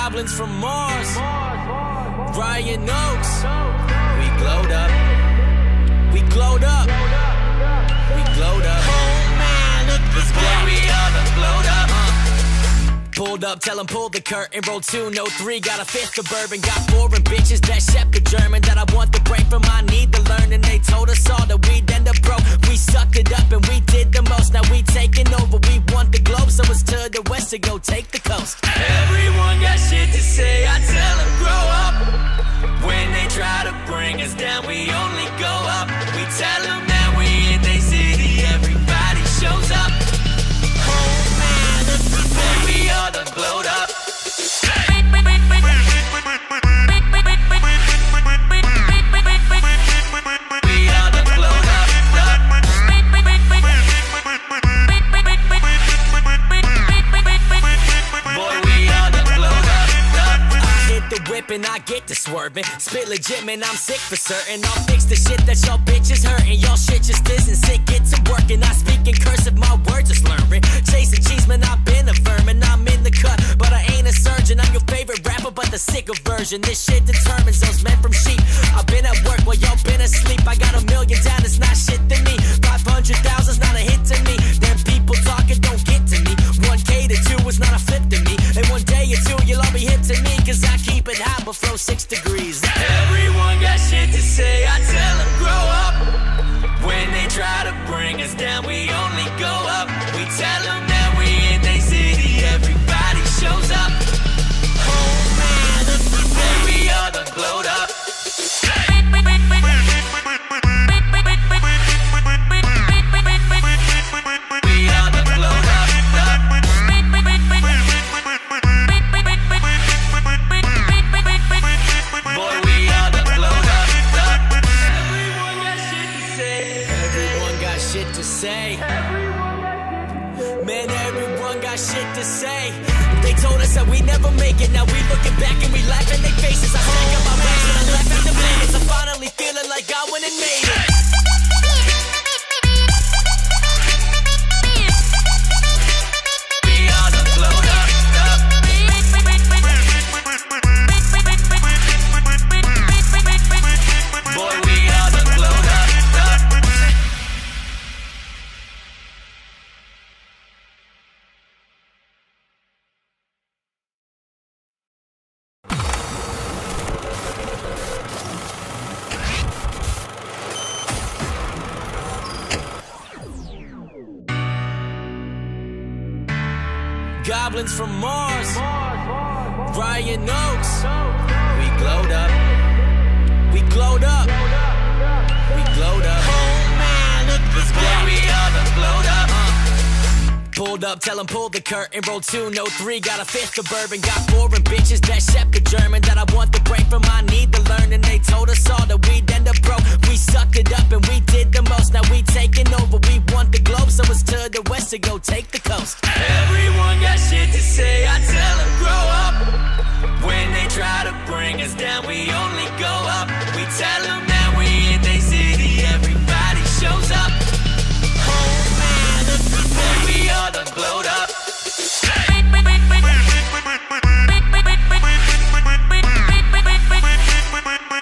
Goblins from Mars, Ryan Oaks. We glowed up, we glowed up, we glowed up. Oh man, look this way, we all done glowed up. Pulled up, tell 'em pull the curtain, roll 2, no 3, got a fifth of bourbon, got foreign bitches that shepherd German, that I want the break from, I need to learn, and they told us all that we'd end up broke. We sucked it up and we did the most, now we taking over, we want the globe, so it's to the west to go take the coast. Everyone got shit to say, I tell 'em grow up. When they try to bring us down, we only go up. We tell 'em that we in they city, everybody shows up. Oh man, we all done glowed up. We all done glowed up. Boy, we all done glowed up. I hit the whip and I get to swerving. Spit legit, man, I'm sick for certain. I'll fix the shit that y'all bitches hurting. Y'all shit just isn't sick, get to work. And I speak in cursive, my words are slurring. Chasing cheese, man, I've been a vermin. I'm in the cut, but I ain't a surgeon. I'm your favorite rapper, but the sicker version. This shit determines those men from sheep. I've been at work while y'all been asleep. I got $1 million down, it's not shit to me. 500,000's not a hit to me. Them people talking don't get to me. 1K to 2 is not a flip to me. And one day or two, you'll all be hip to me. Cause I keep it hot but flow 6 degrees. Everyone got shit to say, I tell 'em grow up. When they try to bring us down, we only go up. We tell 'em that we in they city, everybody shows up. Oh man, we all done glowed up. We all done glowed up. Boy, we all done glowed up. Everyone got shit to say. Everyone got shit to say. Man, everyone got shit to say. They told us that we never make it. Now we looking back and we laugh in their faces. I think about rags and I left at the minutes. I'm finally feeling like I went and made it. We all done glowed up. Boy, we all done glowed up. Goblins from Mars, Ryan Oaks. We glowed up, we glowed up, we glowed up. Oh man, look this way, we all done glowed up. Pulled up, tell 'em pull the curtain, roll 2, no 3, got a fifth of bourbon, got foreign bitches that shepherd German, that I want the break from, I need to learn, and they told us all that we'd end up broke. We sucked it up and we did the most, now we taking over, we want the globe, so it's to the west to go take the coast. Everyone got shit to say, I tell 'em grow up. When they try to bring us down, we only go up. We tell 'em that we in they city, everybody shows up. Oh man, we all done glowed up.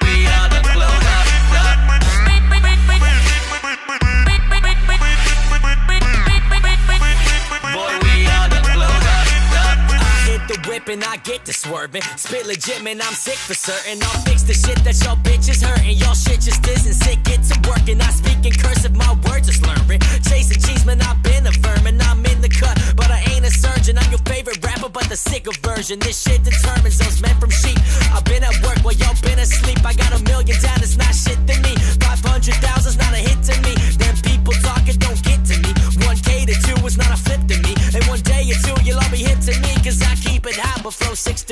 We all done glowed up. Boy, we all done glowed up. I hit the whip and I get to swerving. Spit legit, man, I'm sick for certain. I'll fix the shit that y'all bitches hurting. Y'all shit just isn't sick, get to work. And I speak in cursive, my words are slurring. Chasing cheese, man, I've been a vermin. I'm in the cut, but I ain't a surgeon. I'm your favorite rapper, but the sicker version. This shit determines those men from sheep. I've been at work while y'all been asleep. I got $1 million down, it's